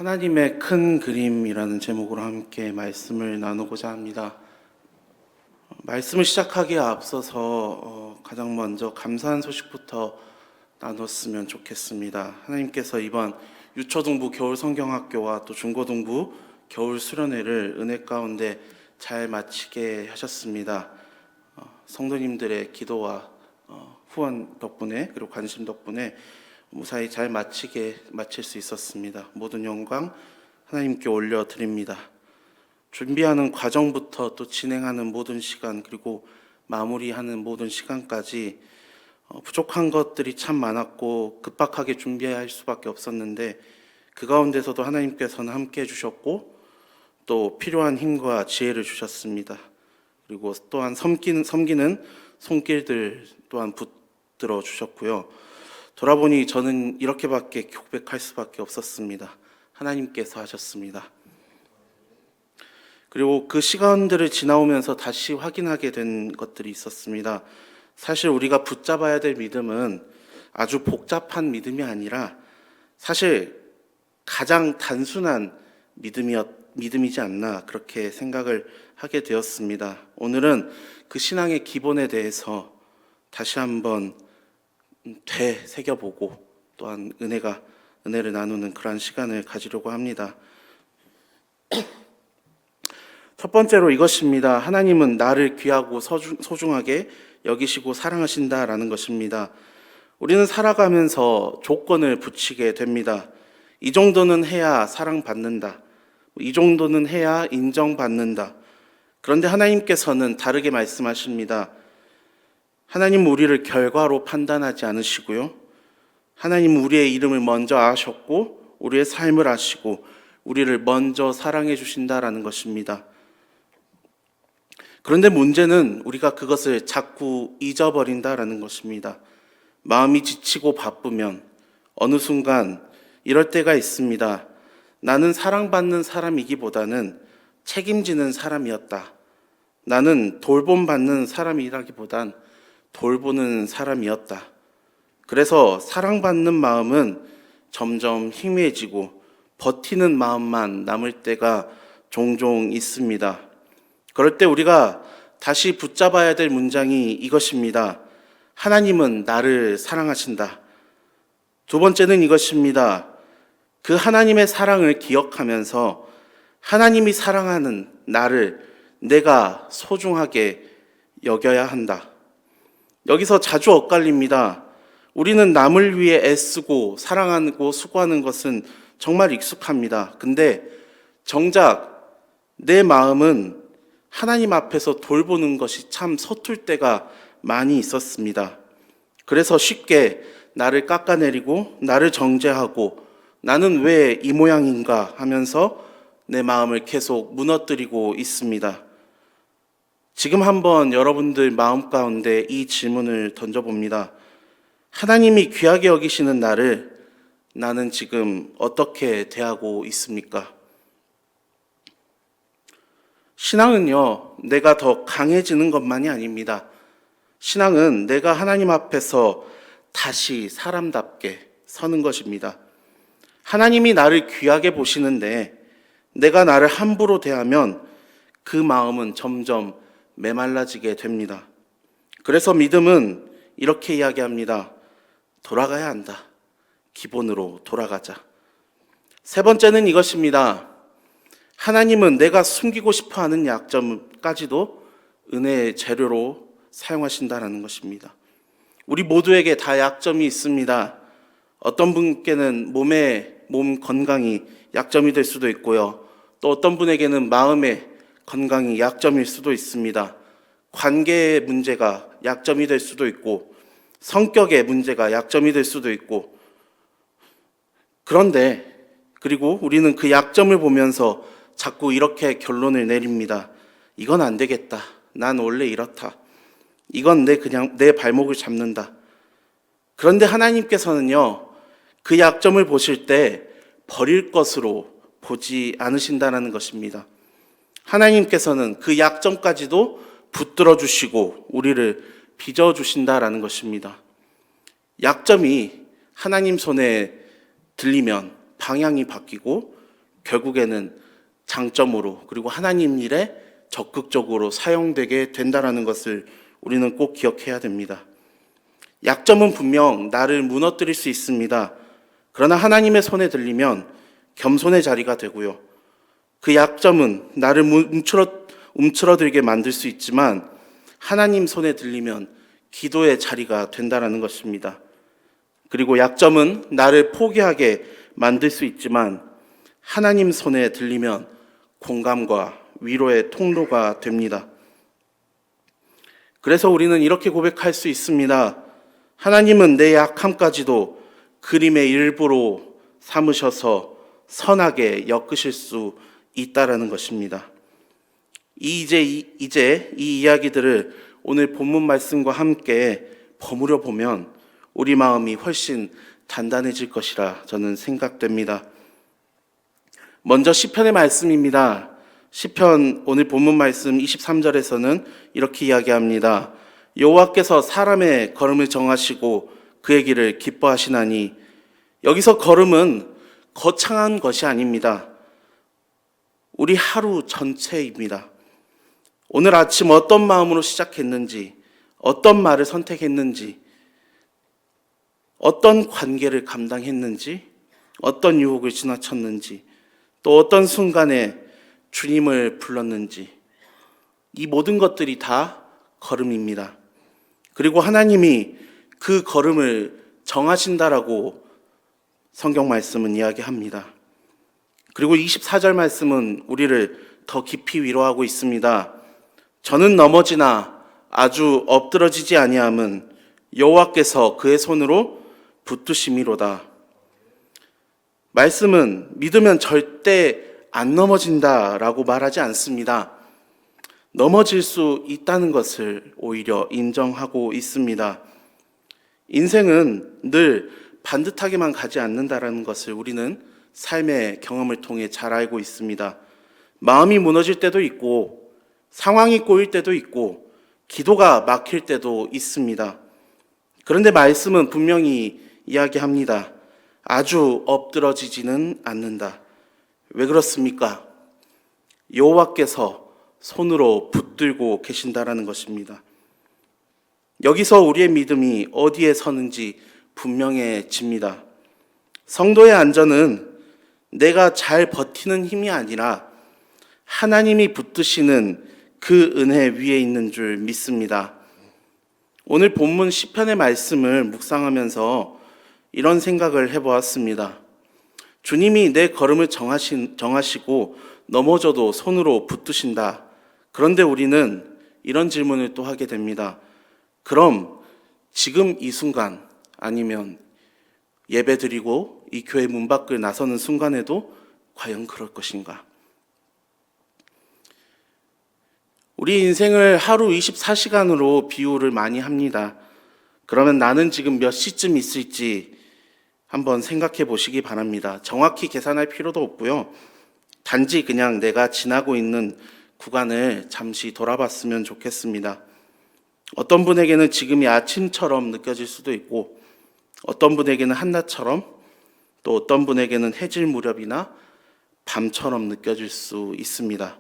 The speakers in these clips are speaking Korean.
하나님의 큰 그림이라는 제목으로 함께 말씀을 나누고자 합니다. 말씀을 시작하기에 앞서서 가장 먼저 감사한 소식부터 나눴으면 좋겠습니다. 하나님께서 이번 유초등부 겨울 성경학교와 또 중고등부 겨울 수련회를 은혜 가운데 잘 마치게 하셨습니다. 성도님들의 기도와 후원 덕분에, 그리고 관심 덕분에 무사히 잘 마칠 수 있었습니다. 모든 영광 하나님께 올려드립니다. 준비하는 과정부터 또 진행하는 모든 시간, 그리고 마무리하는 모든 시간까지 부족한 것들이 참 많았고 급박하게 준비할 수밖에 없었는데, 그 가운데서도 하나님께서는 함께 해주셨고 또 필요한 힘과 지혜를 주셨습니다. 그리고 또한 섬기는 손길들 또한 붙들어 주셨고요. 돌아보니 저는 이렇게밖에 고백할 수밖에 없었습니다. 하나님께서 하셨습니다. 그리고 그 시간들을 지나오면서 다시 확인하게 된 것들이 있었습니다. 사실 우리가 붙잡아야 될 믿음은 아주 복잡한 믿음이 아니라 사실 가장 단순한 믿음이지 않나, 그렇게 생각을 하게 되었습니다. 오늘은 그 신앙의 기본에 대해서 다시 한번 되새겨보고 또한 은혜를 나누는 그러한 시간을 가지려고 합니다. 첫 번째로 이것입니다. 하나님은 나를 귀하고 소중하게 여기시고 사랑하신다라는 것입니다. 우리는 살아가면서 조건을 붙이게 됩니다. 이 정도는 해야 사랑받는다. 이 정도는 해야 인정받는다. 그런데 하나님께서는 다르게 말씀하십니다. 하나님은 우리를 결과로 판단하지 않으시고요. 하나님은 우리의 이름을 먼저 아셨고 우리의 삶을 아시고 우리를 먼저 사랑해 주신다라는 것입니다. 그런데 문제는 우리가 그것을 자꾸 잊어버린다라는 것입니다. 마음이 지치고 바쁘면 어느 순간 이럴 때가 있습니다. 나는 사랑받는 사람이기보다는 책임지는 사람이었다. 나는 돌봄받는 사람이라기보단 돌보는 사람이었다. 그래서 사랑받는 마음은 점점 희미해지고 버티는 마음만 남을 때가 종종 있습니다. 그럴 때 우리가 다시 붙잡아야 될 문장이 이것입니다. 하나님은 나를 사랑하신다. 두 번째는 이것입니다. 그 하나님의 사랑을 기억하면서 하나님이 사랑하는 나를 내가 소중하게 여겨야 한다. 여기서 자주 엇갈립니다. 우리는 남을 위해 애쓰고 사랑하고 수고하는 것은 정말 익숙합니다. 근데 정작 내 마음은 하나님 앞에서 돌보는 것이 참 서툴 때가 많이 있었습니다. 그래서 쉽게 나를 깎아내리고 나를 정죄하고 나는 왜 이 모양인가 하면서 내 마음을 계속 무너뜨리고 있습니다. 지금 한번 여러분들 마음 가운데 이 질문을 던져봅니다. 하나님이 귀하게 여기시는 나를 나는 지금 어떻게 대하고 있습니까? 신앙은요, 내가 더 강해지는 것만이 아닙니다. 신앙은 내가 하나님 앞에서 다시 사람답게 서는 것입니다. 하나님이 나를 귀하게 보시는데 내가 나를 함부로 대하면 그 마음은 점점 메말라지게 됩니다. 그래서 믿음은 이렇게 이야기합니다. 돌아가야 한다. 기본으로 돌아가자. 세 번째는 이것입니다. 하나님은 내가 숨기고 싶어하는 약점까지도 은혜의 재료로 사용하신다는 것입니다. 우리 모두에게 다 약점이 있습니다. 어떤 분께는 몸 건강이 약점이 될 수도 있고요. 또 어떤 분에게는 마음의 건강이 약점일 수도 있습니다. 관계의 문제가 약점이 될 수도 있고 성격의 문제가 약점이 될 수도 있고, 그리고 우리는 그 약점을 보면서 자꾸 이렇게 결론을 내립니다. 이건 안 되겠다. 난 원래 이렇다. 이건 내 발목을 잡는다. 그런데 하나님께서는요, 그 약점을 보실 때 버릴 것으로 보지 않으신다는 것입니다. 하나님께서는 그 약점까지도 붙들어 주시고 우리를 빚어 주신다라는 것입니다. 약점이 하나님 손에 들리면 방향이 바뀌고 결국에는 장점으로 그리고 하나님 일에 적극적으로 사용되게 된다는 것을 우리는 꼭 기억해야 됩니다. 약점은 분명 나를 무너뜨릴 수 있습니다. 그러나 하나님의 손에 들리면 겸손의 자리가 되고요. 그 약점은 나를 움츠러들게 만들 수 있지만 하나님 손에 들리면 기도의 자리가 된다는 것입니다. 그리고 약점은 나를 포기하게 만들 수 있지만 하나님 손에 들리면 공감과 위로의 통로가 됩니다. 그래서 우리는 이렇게 고백할 수 있습니다. 하나님은 내 약함까지도 그림의 일부로 삼으셔서 선하게 엮으실 수 있다라는 것입니다. 이제 이 이야기들을 오늘 본문 말씀과 함께 버무려 보면 우리 마음이 훨씬 단단해질 것이라 저는 생각됩니다. 먼저 시편의 말씀입니다. 시편 오늘 본문 말씀 23절에서는 이렇게 이야기합니다. 여호와께서 사람의 걸음을 정하시고 그의 길을 기뻐하시나니, 여기서 걸음은 거창한 것이 아닙니다. 우리 하루 전체입니다. 오늘 아침 어떤 마음으로 시작했는지, 어떤 말을 선택했는지, 어떤 관계를 감당했는지, 어떤 유혹을 지나쳤는지, 또 어떤 순간에 주님을 불렀는지, 이 모든 것들이 다 걸음입니다. 그리고 하나님이 그 걸음을 정하신다라고 성경 말씀은 이야기합니다. 그리고 24절 말씀은 우리를 더 깊이 위로하고 있습니다. 저는 넘어지나 아주 엎드러지지 아니함은 여호와께서 그의 손으로 붙드심이로다. 말씀은 믿으면 절대 안 넘어진다라고 말하지 않습니다. 넘어질 수 있다는 것을 오히려 인정하고 있습니다. 인생은 늘 반듯하게만 가지 않는다라는 것을 우리는 삶의 경험을 통해 잘 알고 있습니다. 마음이 무너질 때도 있고, 상황이 꼬일 때도 있고, 기도가 막힐 때도 있습니다. 그런데 말씀은 분명히 이야기합니다. 아주 엎드러지지는 않는다. 왜 그렇습니까? 여호와께서 손으로 붙들고 계신다라는 것입니다. 여기서 우리의 믿음이 어디에 서는지 분명해집니다. 성도의 안전은 내가 잘 버티는 힘이 아니라 하나님이 붙드시는 그 은혜 위에 있는 줄 믿습니다. 오늘 본문 시편의 말씀을 묵상하면서 이런 생각을 해보았습니다. 주님이 내 걸음을 정하시고 넘어져도 손으로 붙드신다. 그런데 우리는 이런 질문을 또 하게 됩니다. 그럼 지금 이 순간, 아니면 예배 드리고 이 교회 문 밖을 나서는 순간에도 과연 그럴 것인가? 우리 인생을 하루 24시간으로 비유를 많이 합니다. 그러면 나는 지금 몇 시쯤 있을지 한번 생각해 보시기 바랍니다. 정확히 계산할 필요도 없고요. 단지 그냥 내가 지나고 있는 구간을 잠시 돌아봤으면 좋겠습니다. 어떤 분에게는 지금이 아침처럼 느껴질 수도 있고, 어떤 분에게는 한낮처럼, 또 어떤 분에게는 해질 무렵이나 밤처럼 느껴질 수 있습니다.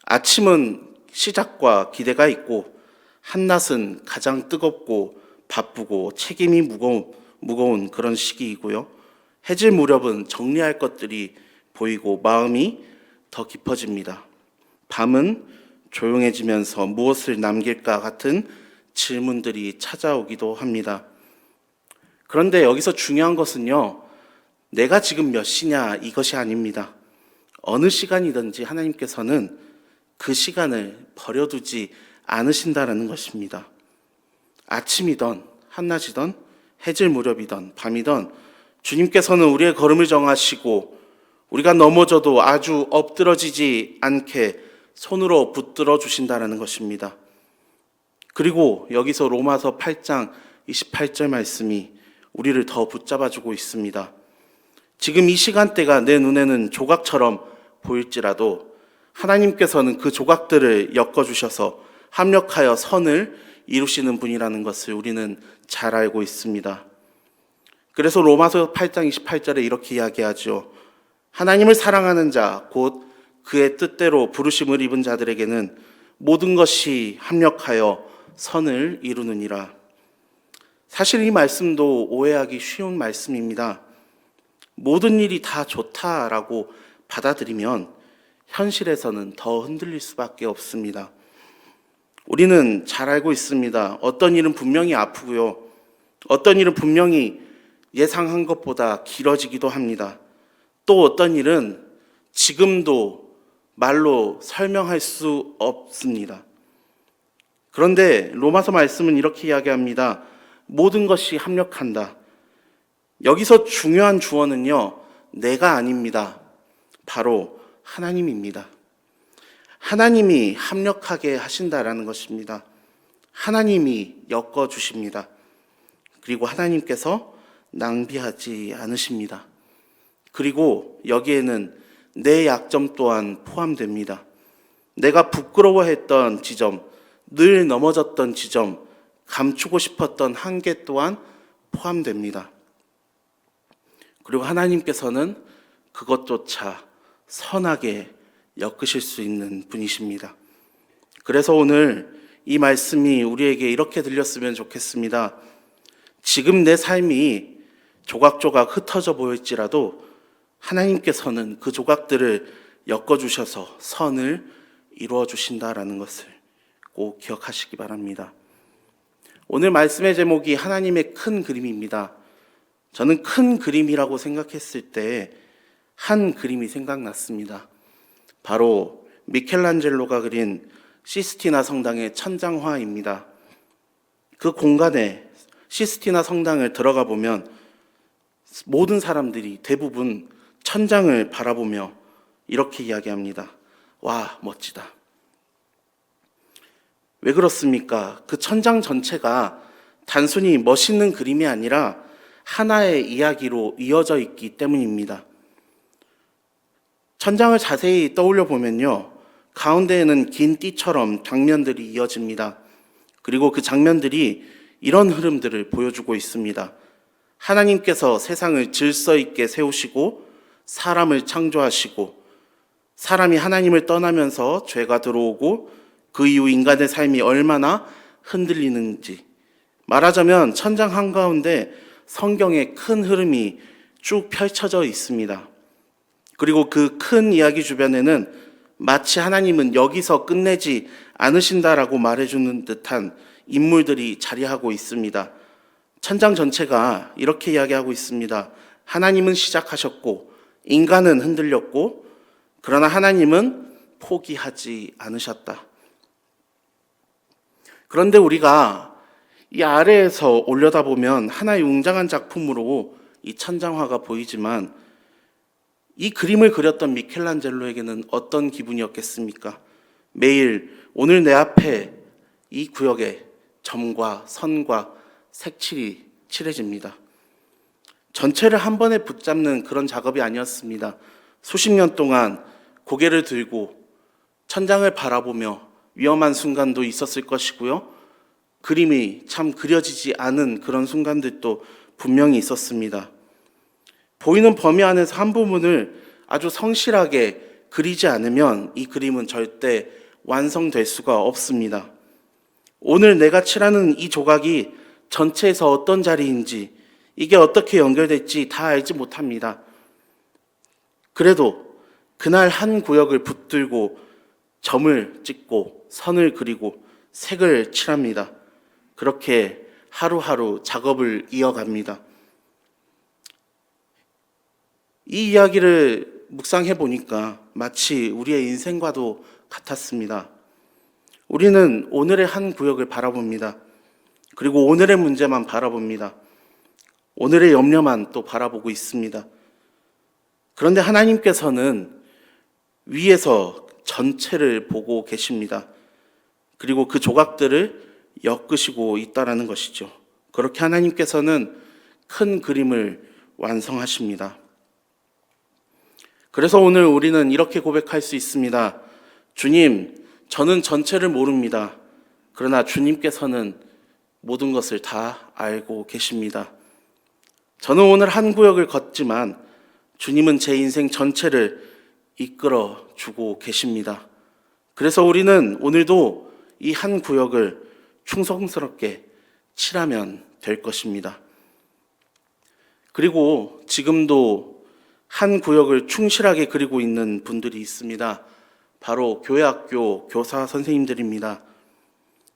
아침은 시작과 기대가 있고, 한낮은 가장 뜨겁고 바쁘고 책임이 무거운 그런 시기이고요. 해질 무렵은 정리할 것들이 보이고 마음이 더 깊어집니다. 밤은 조용해지면서 무엇을 남길까 같은 질문들이 찾아오기도 합니다. 그런데 여기서 중요한 것은요, 내가 지금 몇 시냐 이것이 아닙니다. 어느 시간이든지 하나님께서는 그 시간을 버려두지 않으신다라는 것입니다. 아침이든 한낮이든 해질 무렵이든 밤이든 주님께서는 우리의 걸음을 정하시고 우리가 넘어져도 아주 엎드러지지 않게 손으로 붙들어 주신다라는 것입니다. 그리고 여기서 로마서 8장 28절 말씀이 우리를 더 붙잡아주고 있습니다. 지금 이 시간대가 내 눈에는 조각처럼 보일지라도 하나님께서는 그 조각들을 엮어주셔서 합력하여 선을 이루시는 분이라는 것을 우리는 잘 알고 있습니다. 그래서 로마서 8장 28절에 이렇게 이야기하죠. 하나님을 사랑하는 자, 곧 그의 뜻대로 부르심을 입은 자들에게는 모든 것이 합력하여 선을 이루느니라. 사실 이 말씀도 오해하기 쉬운 말씀입니다. 모든 일이 다 좋다라고 받아들이면 현실에서는 더 흔들릴 수밖에 없습니다. 우리는 잘 알고 있습니다. 어떤 일은 분명히 아프고요. 어떤 일은 분명히 예상한 것보다 길어지기도 합니다. 또 어떤 일은 지금도 말로 설명할 수 없습니다. 그런데 로마서 말씀은 이렇게 이야기합니다. 모든 것이 합력한다. 여기서 중요한 주어는요, 내가 아닙니다. 바로 하나님입니다. 하나님이 합력하게 하신다라는 것입니다. 하나님이 엮어주십니다. 그리고 하나님께서 낭비하지 않으십니다. 그리고 여기에는 내 약점 또한 포함됩니다. 내가 부끄러워했던 지점, 늘 넘어졌던 지점, 감추고 싶었던 한계 또한 포함됩니다. 그리고 하나님께서는 그것조차 선하게 엮으실 수 있는 분이십니다. 그래서 오늘 이 말씀이 우리에게 이렇게 들렸으면 좋겠습니다. 지금 내 삶이 조각조각 흩어져 보일지라도 하나님께서는 그 조각들을 엮어주셔서 선을 이루어 주신다라는 것을 꼭 기억하시기 바랍니다. 오늘 말씀의 제목이 하나님의 큰 그림입니다. 저는 큰 그림이라고 생각했을 때 한 그림이 생각났습니다. 바로 미켈란젤로가 그린 시스티나 성당의 천장화입니다. 그 공간에 시스티나 성당을 들어가 보면 모든 사람들이 대부분 천장을 바라보며 이렇게 이야기합니다. 와, 멋지다. 왜 그렇습니까? 그 천장 전체가 단순히 멋있는 그림이 아니라 하나의 이야기로 이어져 있기 때문입니다. 천장을 자세히 떠올려 보면요, 가운데에는 긴 띠처럼 장면들이 이어집니다. 그리고 그 장면들이 이런 흐름들을 보여주고 있습니다. 하나님께서 세상을 질서 있게 세우시고 사람을 창조하시고 사람이 하나님을 떠나면서 죄가 들어오고 그 이후 인간의 삶이 얼마나 흔들리는지, 말하자면 천장 한가운데 성경의 큰 흐름이 쭉 펼쳐져 있습니다. 그리고 그 큰 이야기 주변에는 마치 하나님은 여기서 끝내지 않으신다라고 말해주는 듯한 인물들이 자리하고 있습니다. 천장 전체가 이렇게 이야기하고 있습니다. 하나님은 시작하셨고 인간은 흔들렸고 그러나 하나님은 포기하지 않으셨다. 그런데 우리가 이 아래에서 올려다보면 하나의 웅장한 작품으로 이 천장화가 보이지만 이 그림을 그렸던 미켈란젤로에게는 어떤 기분이었겠습니까? 매일 오늘 내 앞에 이 구역에 점과 선과 색칠이 칠해집니다. 전체를 한 번에 붙잡는 그런 작업이 아니었습니다. 수십 년 동안 고개를 들고 천장을 바라보며 위험한 순간도 있었을 것이고요. 그림이 참 그려지지 않은 그런 순간들도 분명히 있었습니다. 보이는 범위 안에서 한 부분을 아주 성실하게 그리지 않으면 이 그림은 절대 완성될 수가 없습니다. 오늘 내가 칠하는 이 조각이 전체에서 어떤 자리인지, 이게 어떻게 연결될지 다 알지 못합니다. 그래도 그날 한 구역을 붙들고 점을 찍고 선을 그리고 색을 칠합니다. 그렇게 하루하루 작업을 이어갑니다. 이 이야기를 묵상해 보니까 마치 우리의 인생과도 같았습니다. 우리는 오늘의 한 구역을 바라봅니다. 그리고 오늘의 문제만 바라봅니다. 오늘의 염려만 또 바라보고 있습니다. 그런데 하나님께서는 위에서 전체를 보고 계십니다. 그리고 그 조각들을 엮으시고 있다라는 것이죠. 그렇게 하나님께서는 큰 그림을 완성하십니다. 그래서 오늘 우리는 이렇게 고백할 수 있습니다. 주님, 저는 전체를 모릅니다. 그러나 주님께서는 모든 것을 다 알고 계십니다. 저는 오늘 한 구역을 걷지만 주님은 제 인생 전체를 이끌어 주고 계십니다. 그래서 우리는 오늘도 이 한 구역을 충성스럽게 칠하면 될 것입니다. 그리고 지금도 한 구역을 충실하게 그리고 있는 분들이 있습니다. 바로 교회학교 교사 선생님들입니다.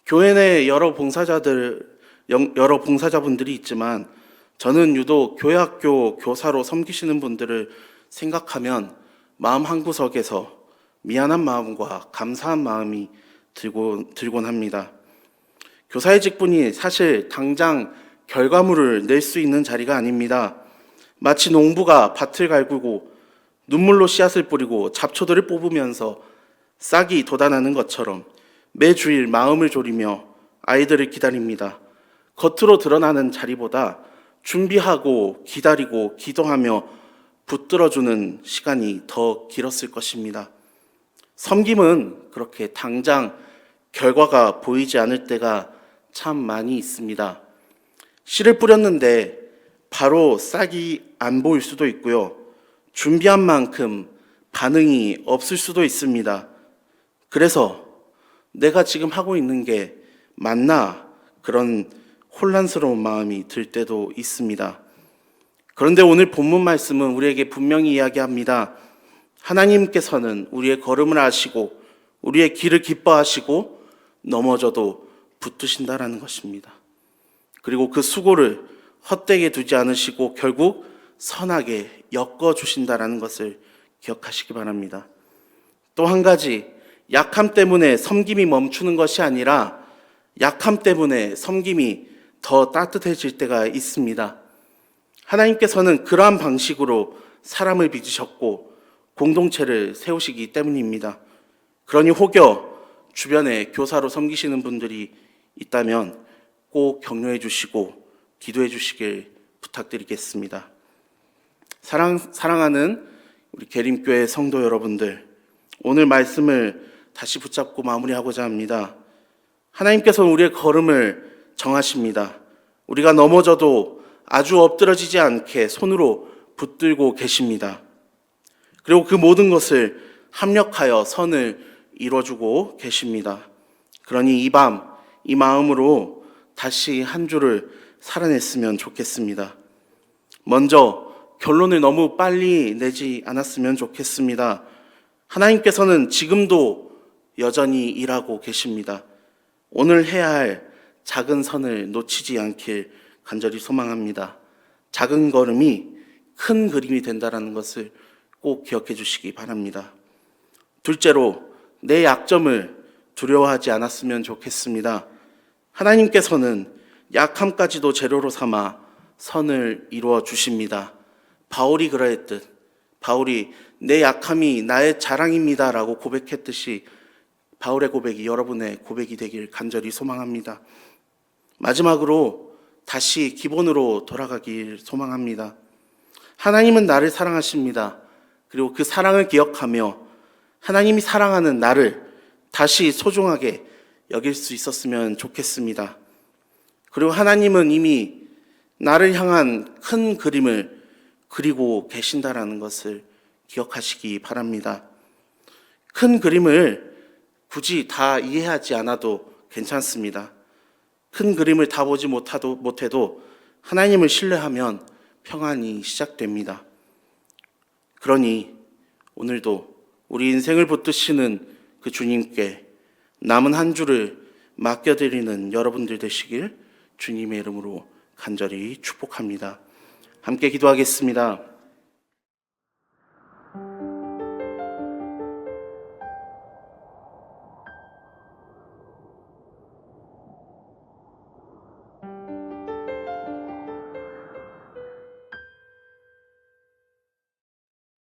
교회 내 여러 봉사자분들이 있지만 저는 유독 교회학교 교사로 섬기시는 분들을 생각하면 마음 한구석에서 미안한 마음과 감사한 마음이 들곤 합니다. 교사의 직분이 사실 당장 결과물을 낼 수 있는 자리가 아닙니다. 마치 농부가 밭을 갈구고 눈물로 씨앗을 뿌리고 잡초들을 뽑으면서 싹이 돋아나는 것처럼 매주일 마음을 졸이며 아이들을 기다립니다. 겉으로 드러나는 자리보다 준비하고 기다리고 기도하며 붙들어주는 시간이 더 길었을 것입니다. 섬김은 그렇게 당장 결과가 보이지 않을 때가 참 많이 있습니다. 씨를 뿌렸는데 바로 싹이 안 보일 수도 있고요. 준비한 만큼 반응이 없을 수도 있습니다. 그래서 내가 지금 하고 있는 게 맞나? 그런 혼란스러운 마음이 들 때도 있습니다. 그런데 오늘 본문 말씀은 우리에게 분명히 이야기합니다. 하나님께서는 우리의 걸음을 아시고 우리의 길을 기뻐하시고 넘어져도 붙드신다라는 것입니다. 그리고 그 수고를 헛되게 두지 않으시고 결국 선하게 엮어주신다라는 것을 기억하시기 바랍니다. 또 한 가지, 약함 때문에 섬김이 멈추는 것이 아니라 약함 때문에 섬김이 더 따뜻해질 때가 있습니다. 하나님께서는 그러한 방식으로 사람을 빚으셨고 공동체를 세우시기 때문입니다. 그러니 혹여 주변에 교사로 섬기시는 분들이 있다면 꼭 격려해 주시고 기도해 주시길 부탁드리겠습니다. 사랑하는 우리 계림교회 성도 여러분들, 오늘 말씀을 다시 붙잡고 마무리하고자 합니다. 하나님께서는 우리의 걸음을 정하십니다. 우리가 넘어져도 아주 엎드러지지 않게 손으로 붙들고 계십니다. 그리고 그 모든 것을 합력하여 선을 이루어주고 계십니다. 그러니 이 밤, 이 마음으로 다시 한 주를 살아냈으면 좋겠습니다. 먼저 결론을 너무 빨리 내지 않았으면 좋겠습니다. 하나님께서는 지금도 여전히 일하고 계십니다. 오늘 해야 할 작은 선을 놓치지 않길 간절히 소망합니다. 작은 걸음이 큰 그림이 된다는 것을 꼭 기억해 주시기 바랍니다. 둘째로, 내 약점을 두려워하지 않았으면 좋겠습니다. 하나님께서는 약함까지도 재료로 삼아 선을 이루어 주십니다. 바울이 그러했듯, 바울이 내 약함이 나의 자랑입니다 라고 고백했듯이 바울의 고백이 여러분의 고백이 되길 간절히 소망합니다. 마지막으로 다시 기본으로 돌아가길 소망합니다. 하나님은 나를 사랑하십니다. 그리고 그 사랑을 기억하며 하나님이 사랑하는 나를 다시 소중하게 여길 수 있었으면 좋겠습니다. 그리고 하나님은 이미 나를 향한 큰 그림을 그리고 계신다라는 것을 기억하시기 바랍니다. 큰 그림을 굳이 다 이해하지 않아도 괜찮습니다. 큰 그림을 다 보지 못해도 하나님을 신뢰하면 평안이 시작됩니다. 그러니 오늘도 우리 인생을 붙드시는 그 주님께 남은 한 주를 맡겨드리는 여러분들 되시길 주님의 이름으로 간절히 축복합니다. 함께 기도하겠습니다.